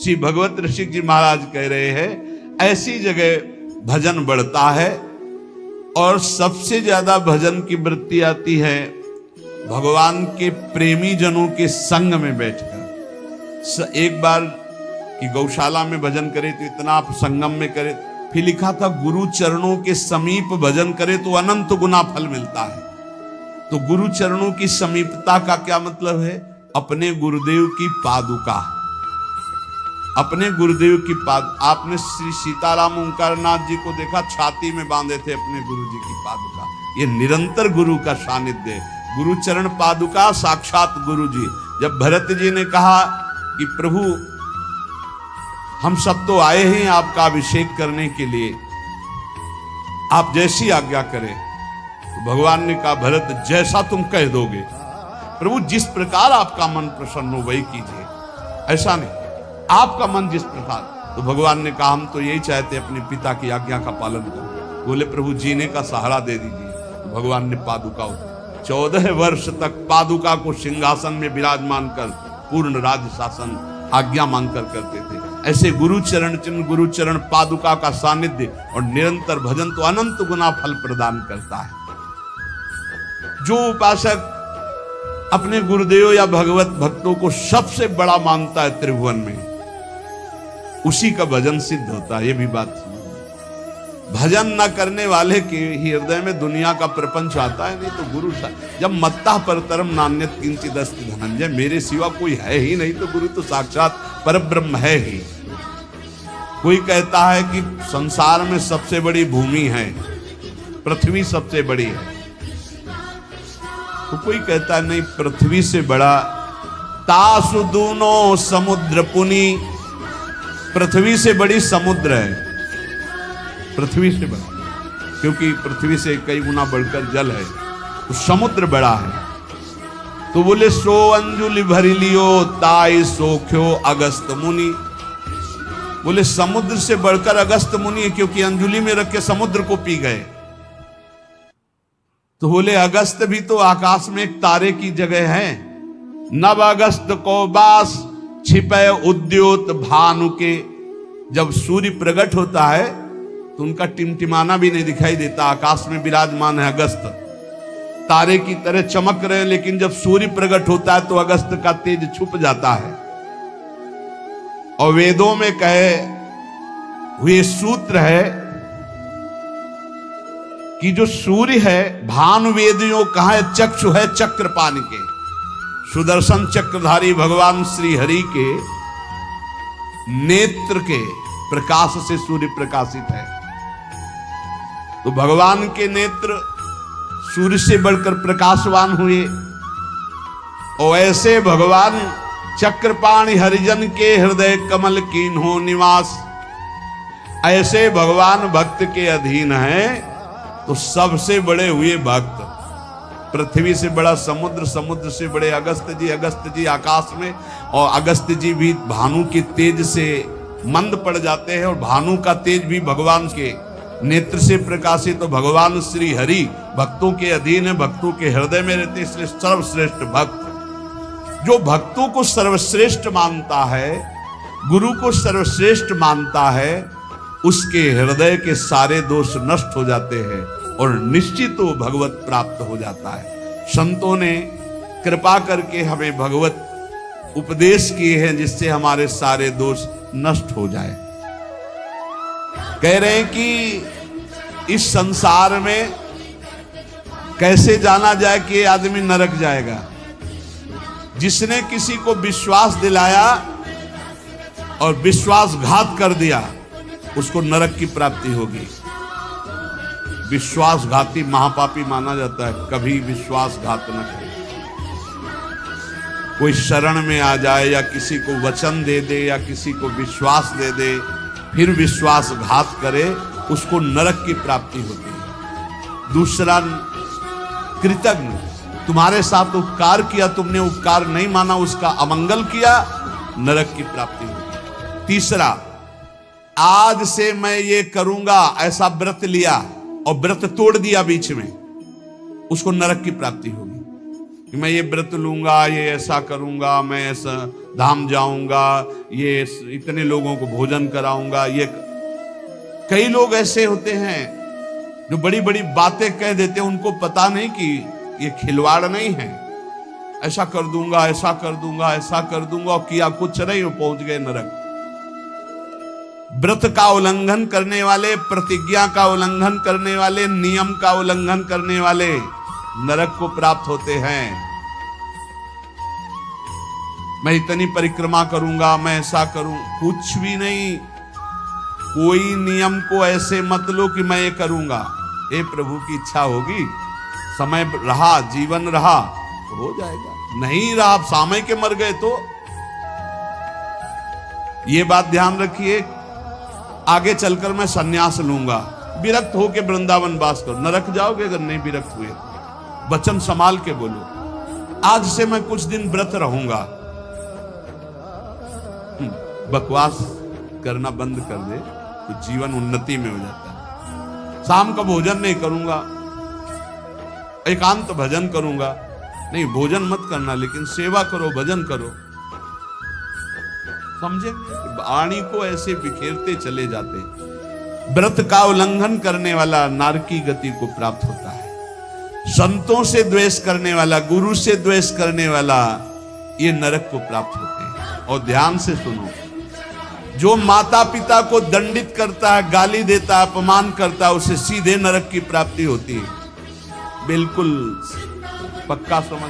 श्री भगवत ऋषिक जी महाराज कह रहे हैं ऐसी जगह भजन बढ़ता है और सबसे ज्यादा भजन की वृत्ति आती है भगवान के प्रेमी जनों के संग में बैठकर। एक बार कि गौशाला में भजन करे तो इतना आप संगम में करे, फिर लिखा था गुरु चरणों के समीप भजन करे तो अनंत गुना फल मिलता है। तो गुरु चरणों की समीपता का क्या मतलब है? अपने गुरुदेव की पादुका, अपने गुरुदेव की आपने श्री सीताराम ओंकारनाथ जी को देखा, छाती में बांधे थे अपने गुरु जी की पादुका। ये निरंतर गुरु का सानिध्य है। गुरु चरण पादुका साक्षात गुरु जी। जब भरत जी ने कहा कि प्रभु हम सब तो आए हैं आपका अभिषेक करने के लिए, आप जैसी आज्ञा करें, तो भगवान ने कहा भरत जैसा तुम कह दोगे प्रभु, जिस प्रकार आपका मन प्रसन्न हो वही कीजिए, ऐसा नहीं आपका मन जिस प्रकार। तो भगवान ने कहा हम तो यही चाहते अपने पिता की आज्ञा का पालन करो। बोले प्रभु जीने का सहारा दे दीजिए। तो भगवान ने पादुका 14 वर्ष तक पादुका को सिंहासन में विराजमान कर पूर्ण राज्य शासन आज्ञा मांगकर करते थे। ऐसे गुरुचरण चिन्ह गुरुचरण पादुका का सानिध्य और निरंतर भजन तो अनंत गुना फल प्रदान करता है। जो उपासक अपने गुरुदेव या भगवत भक्तों को सबसे बड़ा मानता है त्रिभुवन में, उसी का भजन सिद्ध होता है। ये भी बात समझ। भजन न करने वाले के हृदय में दुनिया का प्रपंच आता है। नहीं तो गुरु जब मत्ता परतरम नान्यत किंचित अस्ति धनंजय, मेरे सिवा कोई है ही नहीं, तो गुरु तो साक्षात परब्रह्म है ही। कोई कहता है कि संसार में सबसे बड़ी भूमि है, पृथ्वी सबसे बड़ी है, तो कोई कहता है नहीं पृथ्वी से बड़ा तासु दूनो समुद्र पुनी, पृथ्वी से बड़ी समुद्र है, पृथ्वी से बड़ा, क्योंकि पृथ्वी से कई गुना बढ़कर जल है, तो समुद्र बड़ा है। तो बोले सो अंजुलि भरी लियो ताई सोख्यो अगस्त मुनि, बोले समुद्र से बढ़कर अगस्त मुनि है, क्योंकि अंजुलि में रख के समुद्र को पी गए। तो बोले अगस्त भी तो आकाश में एक तारे की जगह है। नव अगस्त को बास छिपे उद्योत भानु के, जब सूर्य प्रकट होता है तो उनका टिमटिमाना भी नहीं दिखाई देता। आकाश में विराजमान है अगस्त, तारे की तरह चमक रहे हैं, लेकिन जब सूर्य प्रकट होता है तो अगस्त का तेज छुप जाता है। और वेदों में कहे हुए सूत्र है कि जो सूर्य है भानु वेदियों कहा है, चक्षु है चक्रपाणि के, सुदर्शन चक्रधारी भगवान श्री हरि के नेत्र के प्रकाश से सूर्य प्रकाशित है। तो भगवान के नेत्र सूर्य से बढ़कर प्रकाशवान हुए, और ऐसे भगवान चक्रपाणि हरिजन के हृदय कमल कीन्हो निवास, ऐसे भगवान भक्त के अधीन हैं। तो सबसे बड़े हुए भक्त, पृथ्वी से बड़ा समुद्र, समुद्र से बड़े अगस्त जी आकाश में, और अगस्त जी भी भानु के तेज से मंद पड़ जाते हैं, और भानु का तेज भी भगवान के नेत्र से प्रकाशित। तो भगवान श्री हरि भक्तों के अधीन है, भक्तों के हृदय में रहते, इसलिए सर्वश्रेष्ठ भक्त। जो भक्तों को सर्वश्रेष्ठ मानता है, गुरु को सर्वश्रेष्ठ मानता है, उसके हृदय के सारे दोष नष्ट हो जाते हैं और निश्चित वो भगवत प्राप्त हो जाता है। संतों ने कृपा करके हमें भगवत उपदेश किए हैं, जिससे हमारे सारे दोष नष्ट हो जाए। कह रहे हैं कि इस संसार में कैसे जाना जाए कि ये आदमी नरक जाएगा। जिसने किसी को विश्वास दिलाया और विश्वासघात कर दिया, उसको नरक की प्राप्ति होगी। विश्वासघाती महापापी माना जाता है, कभी विश्वासघात न करे। कोई शरण में आ जाए या किसी को वचन दे दे या किसी को विश्वास दे दे, फिर विश्वासघात करे, उसको नरक की प्राप्ति होती है। दूसरा, कृतज्ञ, तुम्हारे साथ उपकार किया, तुमने उपकार नहीं माना, उसका अमंगल किया, नरक की प्राप्ति होगी। तीसरा, आज से मैं ये करूंगा ऐसा व्रत लिया और व्रत तोड़ दिया बीच में, उसको नरक की प्राप्ति होगी। कि मैं ये व्रत लूंगा, ये ऐसा करूंगा, मैं ऐसा धाम जाऊंगा, ये इतने लोगों को भोजन कराऊंगा। ये कई लोग ऐसे होते हैं जो बड़ी बड़ी बातें कह देते हैं, उनको पता नहीं कि ये खिलवाड़ नहीं है। ऐसा कर दूंगा, ऐसा कर दूंगा, ऐसा कर दूंगा, और किया कुछ नहीं, पहुंच गए नरक। व्रत का उल्लंघन करने वाले, प्रतिज्ञा का उल्लंघन करने वाले, नियम का उल्लंघन करने वाले नरक को प्राप्त होते हैं। मैं इतनी परिक्रमा करूंगा, मैं ऐसा करूं, कुछ भी नहीं। कोई नियम को ऐसे मत लो कि मैं ये करूंगा। हे प्रभु की इच्छा होगी, समय रहा, जीवन रहा तो हो जाएगा। नहीं रहा, आप सामय के मर गए तो ये बात ध्यान रखिए। आगे चलकर मैं सन्यास लूंगा, विरक्त होके वृंदावन वास करो, नरक जाओगे अगर नहीं विरक्त हुए। वचन संभाल के बोलो, आज से मैं कुछ दिन व्रत रहूंगा। बकवास करना बंद कर दे तो जीवन उन्नति में हो जाता है। शाम का भोजन नहीं करूंगा, एकांत भजन करूंगा। नहीं, भोजन मत करना, लेकिन सेवा करो, भजन करो। समझे? वाणी को ऐसे बिखेरते चले जाते। व्रत का उल्लंघन करने वाला नारकी गति को प्राप्त होता है। संतों से द्वेष करने वाला, गुरु से द्वेष करने वाला, ये नरक को प्राप्त होते हैं। और ध्यान से सुनो, जो माता पिता को दंडित करता है, गाली देता है, अपमान करता है, उसे सीधे नरक की प्राप्ति होती है। बिल्कुल पक्का समझ